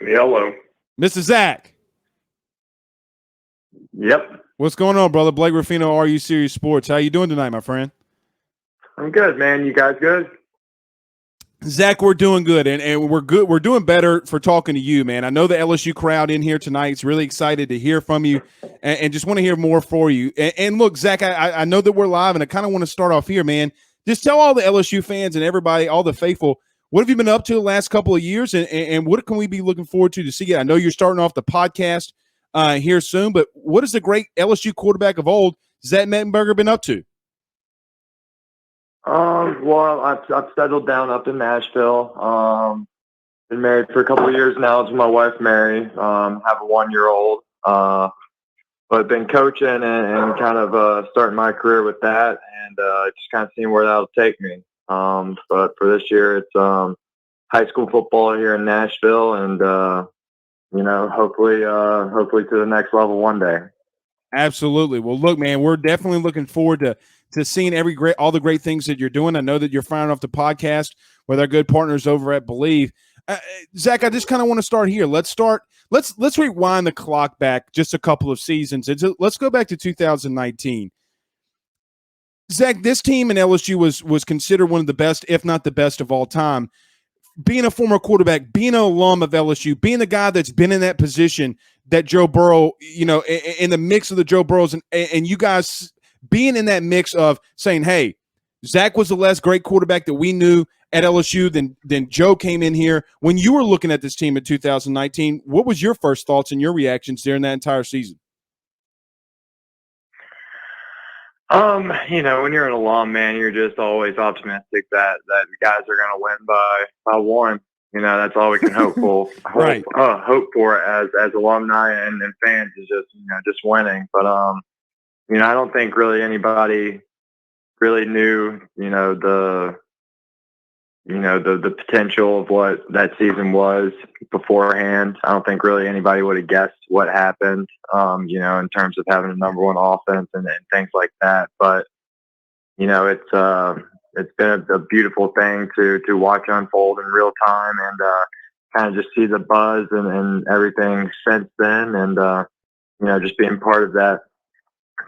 Hello. Mr. Zach. Yep. What's going on, brother? Blake Ruffino, Are You Serious Sports. How you doing tonight, my friend? I'm good, man. You guys good? Zach, we're doing good, and we're good. We're doing better for talking to you, man. I know the LSU crowd in here tonight is really excited to hear from you, and just want to hear more for you. And look, Zach, I know that we're live, and I kind of want to start off here, man. Just tell all the LSU fans and everybody, all the faithful, what have you been up to the last couple of years, and what can we be looking forward to see? I know you're starting off the podcast here soon, but what has the great LSU quarterback of old, Zach Mettenberger, been up to? Well, I've settled down up in Nashville. Been married for a couple of years now to my wife, Mary. Have a 1-year-old. But been coaching and kind of starting my career with that, and just kind of seeing where that'll take me. But for this year, it's high school football here in Nashville, and hopefully to the next level one day. Absolutely. Well, look, man, we're definitely looking forward to seeing all the great things that you're doing. I know that you're firing off the podcast with our good partners over at Believe. Zach, I just kind of want to start here. Let's rewind the clock back just a couple of seasons. Let's go back to 2019. Zach, this team in LSU was considered one of the best, if not the best of all time. Being a former quarterback, being an alum of LSU, being the guy that's been in that position that Joe Burrow, in the mix of the Joe Burrows, and you guys being in that mix of saying, hey, Zach was the last great quarterback that we knew at LSU, then Joe came in here. When you were looking at this team in 2019, what was your first thoughts and your reactions during that entire season? When you're an alum, man, you're just always optimistic that the guys are going to win by one. That's all we can hope for. Right. Hope for as alumni and fans is just winning. But I don't think really anybody really knew the potential of what that season was beforehand. I don't think really anybody would have guessed what happened, in terms of having a number one offense and things like that. But, it's been a beautiful thing to watch unfold in real time and kind of just see the buzz and everything since then. And, just being part of that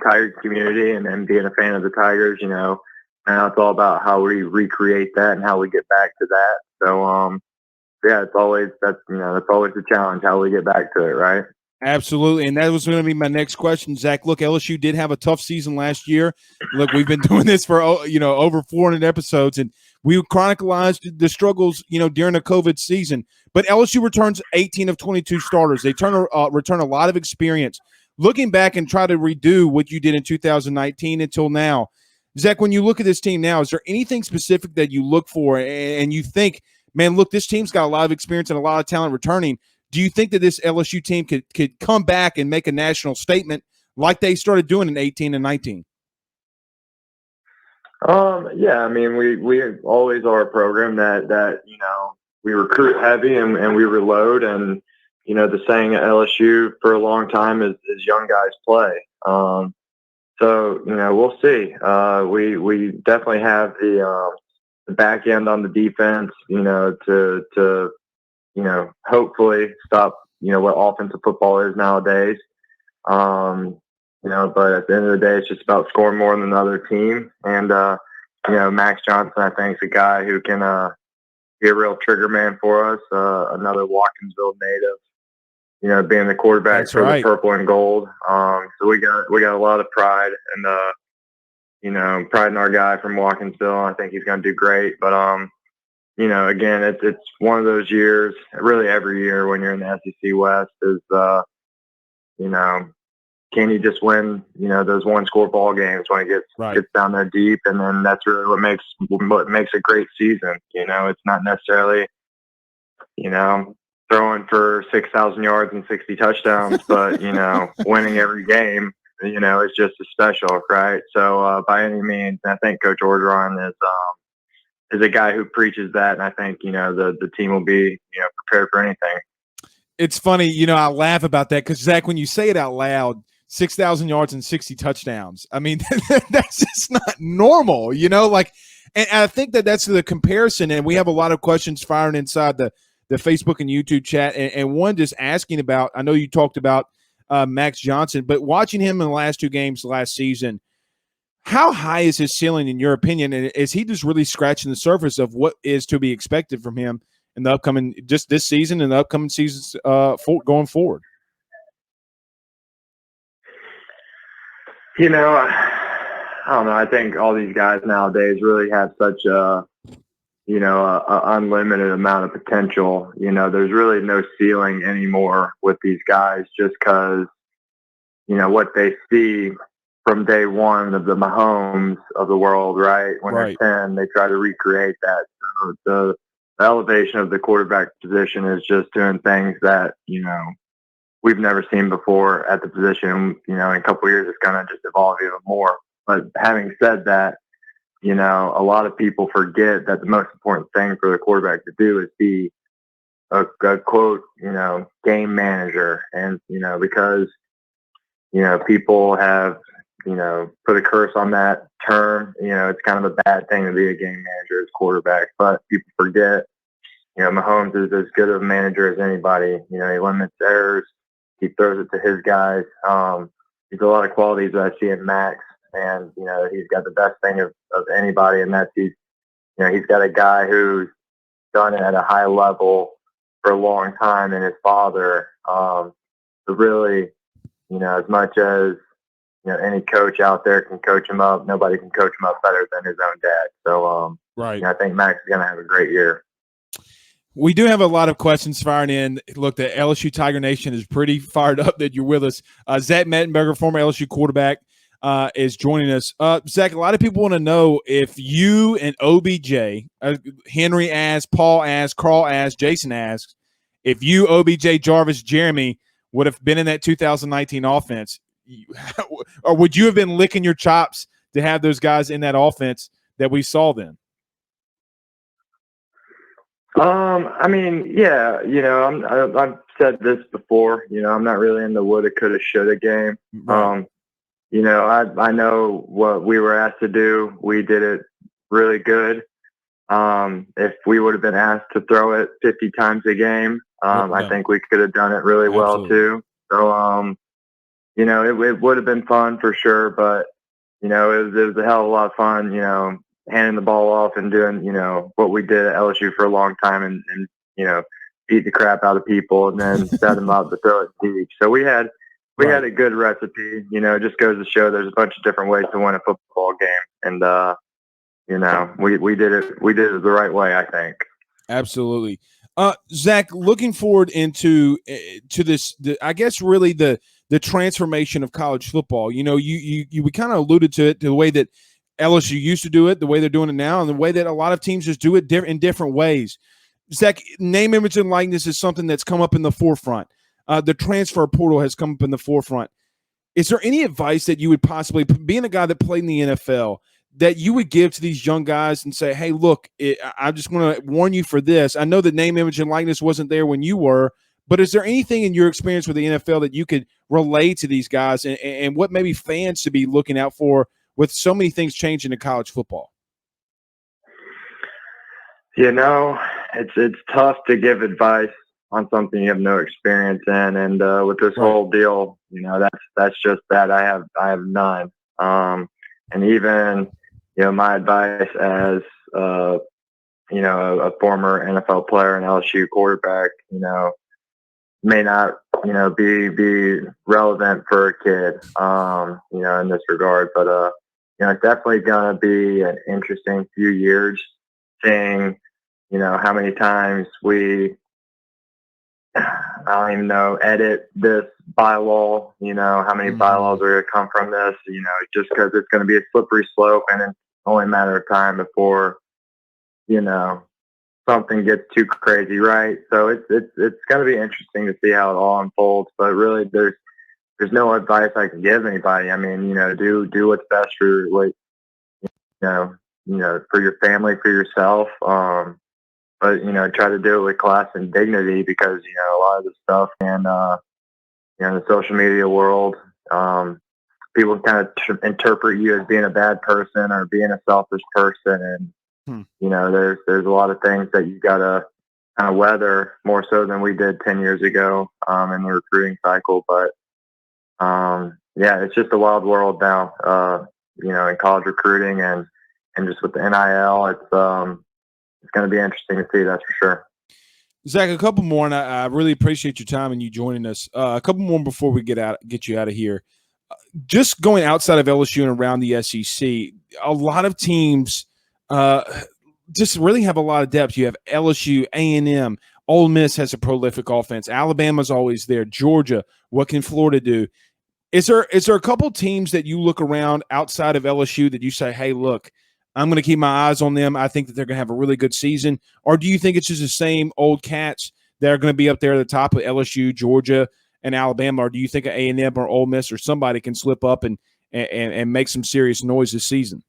Tiger community and being a fan of the Tigers, now it's all about how we recreate that and how we get back to that. So, it's always that's always the challenge, how we get back to it, right? Absolutely, and that was going to be my next question, Zach. Look, LSU did have a tough season last year. Look, we've been doing this for over 400 episodes, and we chronicled the struggles during the COVID season. But LSU returns 18 of 22 starters. They return a lot of experience. Looking back and try to redo what you did in 2019 until now, Zach, when you look at this team now, is there anything specific that you look for and you think, man, look, this team's got a lot of experience and a lot of talent returning? Do you think that this LSU team could come back and make a national statement like they started doing in 18 and 19? Yeah, I mean, we always are a program that we recruit heavy and we reload, and the saying at LSU for a long time is young guys play. So we'll see. We definitely have the back end on the defense, to hopefully stop what offensive football is nowadays. But at the end of the day, it's just about scoring more than another team. And Max Johnson, I think, is a guy who can be a real trigger man for us. Another Watkinsville native, being the quarterback That's for right. the purple and gold. So we got a lot of pride and pride in our guy from Watkinsville. I think he's going to do great. But again, it's one of those years. Really, every year when you're in the SEC West is can you just win those one score ball games when it gets down there deep, and then that's really what makes a great season. It's not necessarily throwing for 6,000 yards and 60 touchdowns, but winning every game, is just as special, right? So by any means, I think Coach Orgeron is a guy who preaches that, and I think the team will be prepared for anything. It's funny, I laugh about that because Zach, when you say it out loud, 6,000 yards and 60 touchdowns. I mean, that's just not normal, and I think that's the comparison. And we have a lot of questions firing inside the the Facebook and YouTube chat, and one just asking about. I know you talked about Max Johnson, but watching him in the last 2 games last season, how high is his ceiling in your opinion? And is he just really scratching the surface of what is to be expected from him in the upcoming, just this season and the upcoming seasons going forward? You know, I don't know. I think all these guys nowadays really have such a unlimited amount of potential. You know, there's really no ceiling anymore with these guys just because, you know, what they see from day one of the Mahomes of the world, right? When Right. they're 10, they try to recreate that. So the elevation of the quarterback position is just doing things that, you know, we've never seen before at the position. You know, in a couple of years, it's going to just evolve even more. But having said that, you know, a lot of people forget that the most important thing for the quarterback to do is be a quote, you know, game manager. And, you know, because, you know, people have, you know, put a curse on that term. You know, it's kind of a bad thing to be a game manager as quarterback, but people forget, you know, Mahomes is as good of a manager as anybody. You know, he limits errors. He throws it to his guys. He's a lot of qualities that I see in Max, and, you know, he's got the best thing of anybody, and that's he's got a guy who's done it at a high level for a long time in his father. So really, you know, as much as, you know, any coach out there can coach him up, nobody can coach him up better than his own dad. So, Right. You know, I think Max is going to have a great year. We do have a lot of questions firing in. Look, the LSU Tiger Nation is pretty fired up that you're with us. Zach Mettenberger, former LSU quarterback, is joining us. Zach, a lot of people want to know if you and OBJ, Henry asked, Paul asked, Carl asked, Jason asked, if you, OBJ, Jarvis, Jeremy would have been in that 2019 offense, or would you have been licking your chops to have those guys in that offense that we saw then? I mean, yeah, you know, I've said this before. You know, I'm not really in the woulda, coulda, shoulda game. Right. You know, I know what we were asked to do. We did it really good. If we would have been asked to throw it 50 times a game, I think we could have done it really well too. So, you know, it would have been fun for sure, but, you know, it was a hell of a lot of fun, you know, handing the ball off and doing, you know, what we did at LSU for a long time and you know, beat the crap out of people and then set them up to throw it deep. So we had a good recipe. You know, it just goes to show there's a bunch of different ways to win a football game. And, you know, we did it the right way, I think. Absolutely. Zach, looking forward into to this, I guess really the transformation of college football. You know, we kind of alluded to it, to the way that LSU used to do it, the way they're doing it now, and the way that a lot of teams just do it in different ways. Zach, name, image, and likeness is something that's come up in the forefront. The transfer portal has come up in the forefront. Is there any advice that you would possibly, being a guy that played in the NFL, that you would give to these young guys and say, hey, look, I just want to warn you for this. I know that name, image, and likeness wasn't there when you were, but is there anything in your experience with the NFL that you could relay to these guys and what maybe fans should be looking out for with so many things changing in college football? You know, it's tough to give advice on something you have no experience in, and with this whole deal, you know, that's just that I have none. And even, you know, my advice as you know, a former NFL player and LSU quarterback, you know, may not, you know, be relevant for a kid, you know, in this regard, but you know, it's definitely gonna be an interesting few years seeing, you know, how many times we, I don't even know, edit this bylaw, you know, how many bylaws are going to come from this, you know, just because it's going to be a slippery slope and it's only a matter of time before, you know, something gets too crazy, right? So it's going to be interesting to see how it all unfolds, but really there's no advice I can give anybody. I mean, you know, do what's best for what, you know, for your family, for yourself. But, you know, try to do it with class and dignity because, you know, a lot of the stuff in, you know, the social media world, people kind of interpret you as being a bad person or being a selfish person. And, you know, there's a lot of things that you got to kind of weather more so than we did 10 years ago in the recruiting cycle. But yeah, it's just a wild world now, in college recruiting and just with the NIL, it's going to be interesting to see, that's for sure. Zach, a couple more, and I really appreciate your time and you joining us. A couple more before we get you out of here. Just going outside of LSU and around the SEC, a lot of teams just really have a lot of depth. You have LSU, A&M, Ole Miss has a prolific offense. Alabama's always there. Georgia, what can Florida do? Is there a couple teams that you look around outside of LSU that you say, hey, look, I'm going to keep my eyes on them. I think that they're going to have a really good season. Or do you think it's just the same old cats that are going to be up there at the top of LSU, Georgia, and Alabama? Or do you think A&M or Ole Miss or somebody can slip up and make some serious noise this season?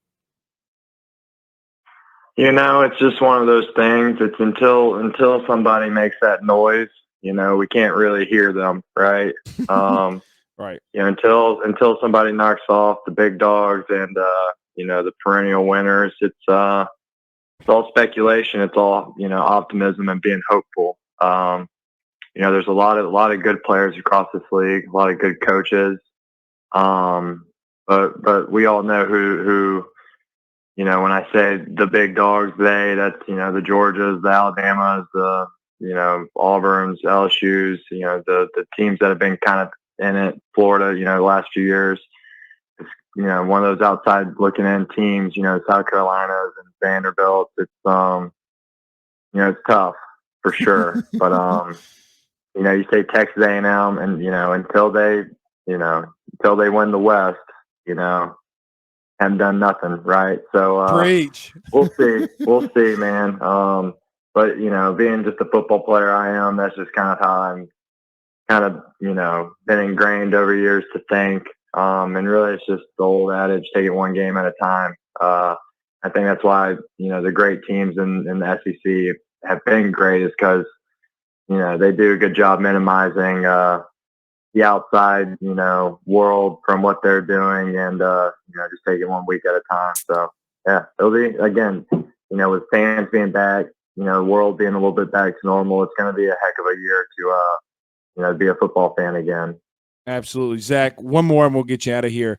It's just one of those things. It's until somebody makes that noise, we can't really hear them, right? Right. Until somebody knocks off the big dogs and the perennial winners, it's all speculation. It's all optimism and being hopeful. There's a lot of good players across this league, a lot of good coaches. But we all know who when I say the big dogs, that's the Georgias, the Alabamas, the Auburns, LSU's, the teams that have been kind of in it, Florida, the last few years. It's, one of those outside looking in teams, South Carolina's and Vanderbilt. It's it's tough for sure. But you say Texas A&M, and until they win the West, haven't done nothing, right? So preach. We'll see, man. But being just a football player I am, that's just kind of how I'm kind of been ingrained over years to think. And really, it's just the old adage: take it one game at a time. I think that's why the great teams in the SEC have been great, is because they do a good job minimizing the outside world from what they're doing, and just take it 1 week at a time. So yeah, it'll be, again, with fans being back, the world being a little bit back to normal, it's going to be a heck of a year to be a football fan again. Absolutely. Zach, one more and we'll get you out of here.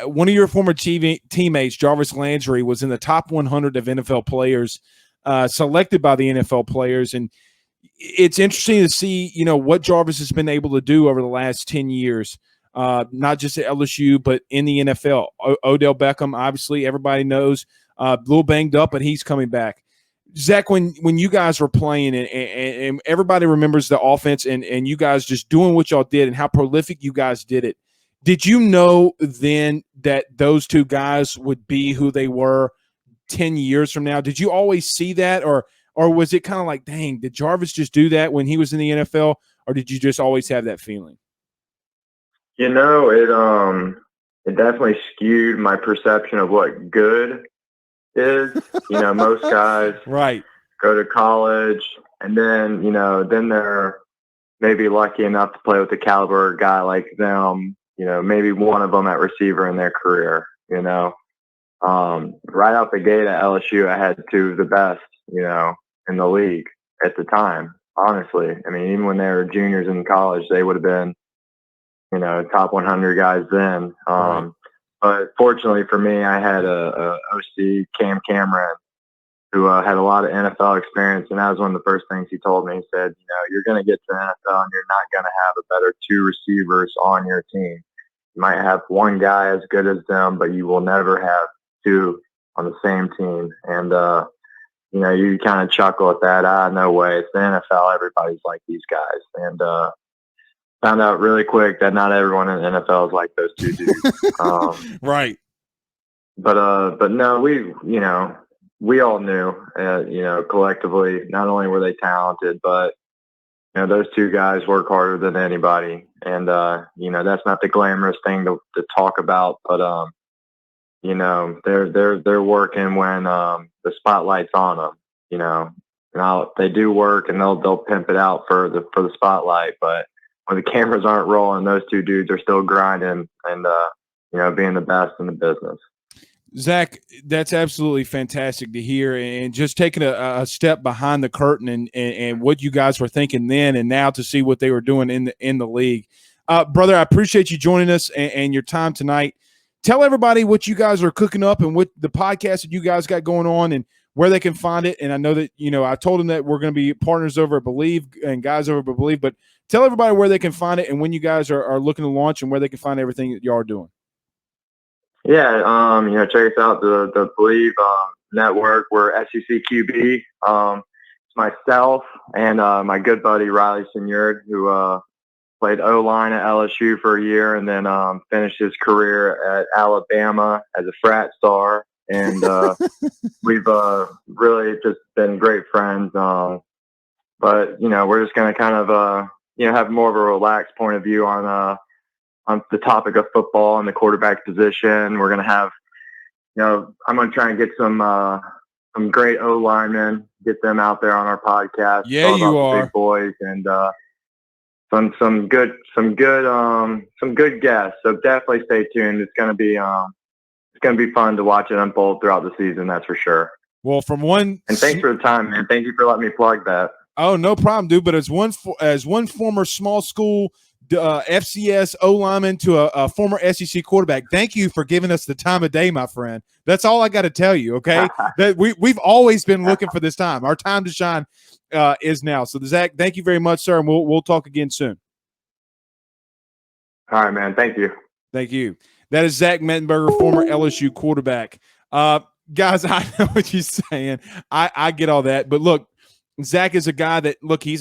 One of your former teammates, Jarvis Landry, was in the top 100 of NFL players, selected by the NFL players. And it's interesting to see, what Jarvis has been able to do over the last 10 years, not just at LSU, but in the NFL. Odell Beckham, obviously, everybody knows, a little banged up, but he's coming back. Zach, when you guys were playing and everybody remembers the offense and you guys just doing what y'all did and how prolific you guys did it, did you know then that those two guys would be who they were 10 years from now? Did you always see that, or was it kind of like, dang, did Jarvis just do that when he was in the NFL, or did you just always have that feeling? It definitely skewed my perception of what good is. Most guys right go to college and then they're maybe lucky enough to play with a caliber guy like them, maybe one of them at receiver in their career. Right out the gate at LSU, I had two of the best, in the league at the time, honestly. I mean, even when they were juniors in college, they would have been, top 100 guys then. Right. But fortunately for me, I had a OC, Cam Cameron, who had a lot of NFL experience, and that was one of the first things he told me. He said, you're going to get to the NFL, and you're not going to have a better two receivers on your team. You might have one guy as good as them, but you will never have two on the same team. And, you kind of chuckle at that. No way. It's the NFL. Everybody's like these guys. And found out really quick that not everyone in the NFL is like those two dudes. Right. But no, we all knew, collectively, not only were they talented, but, those two guys work harder than anybody. And, that's not the glamorous thing to talk about, but, they're working when the spotlight's on them. Now they do work and they'll pimp it out for the spotlight, but when the cameras aren't rolling, those two dudes are still grinding and being the best in the business. Zach, that's absolutely fantastic to hear, and just taking a step behind the curtain and what you guys were thinking then and now to see what they were doing in the league. Brother, I appreciate you joining us and your time tonight. Tell everybody what you guys are cooking up and what the podcast that you guys got going on and where they can find it. And I know that, I told them that we're going to be partners over at Believe and guys over at Believe, but tell everybody where they can find it and when you guys are looking to launch and where they can find everything that you are doing. Yeah, check us out, the Believe network. We're SEC QB. It's myself and my good buddy Riley Senior, who played O-line at LSU for a year and then finished his career at Alabama as a frat star. And we've really just been great friends. But, we're just going to kind of, have more of a relaxed point of view on the topic of football and the quarterback position. We're going to have, I'm going to try and get some great O linemen, get them out there on our podcast. Yeah, you are. Big boys and some good guests. So definitely stay tuned. It's going to be fun to watch it unfold throughout the season. That's for sure. Well, and thanks for the time, man. Thank you for letting me plug that. Oh, no problem, dude. But as one former small school FCS O lineman to a former SEC quarterback, thank you for giving us the time of day, my friend. That's all I got to tell you. Okay, that we've always been looking for this time. Our time to shine is now. So, Zach, thank you very much, sir, and we'll talk again soon. All right, man. Thank you. Thank you. That is Zach Mettenberger, former LSU quarterback. Guys, I know what you're saying. I get all that, but look, Zach is a guy that he's a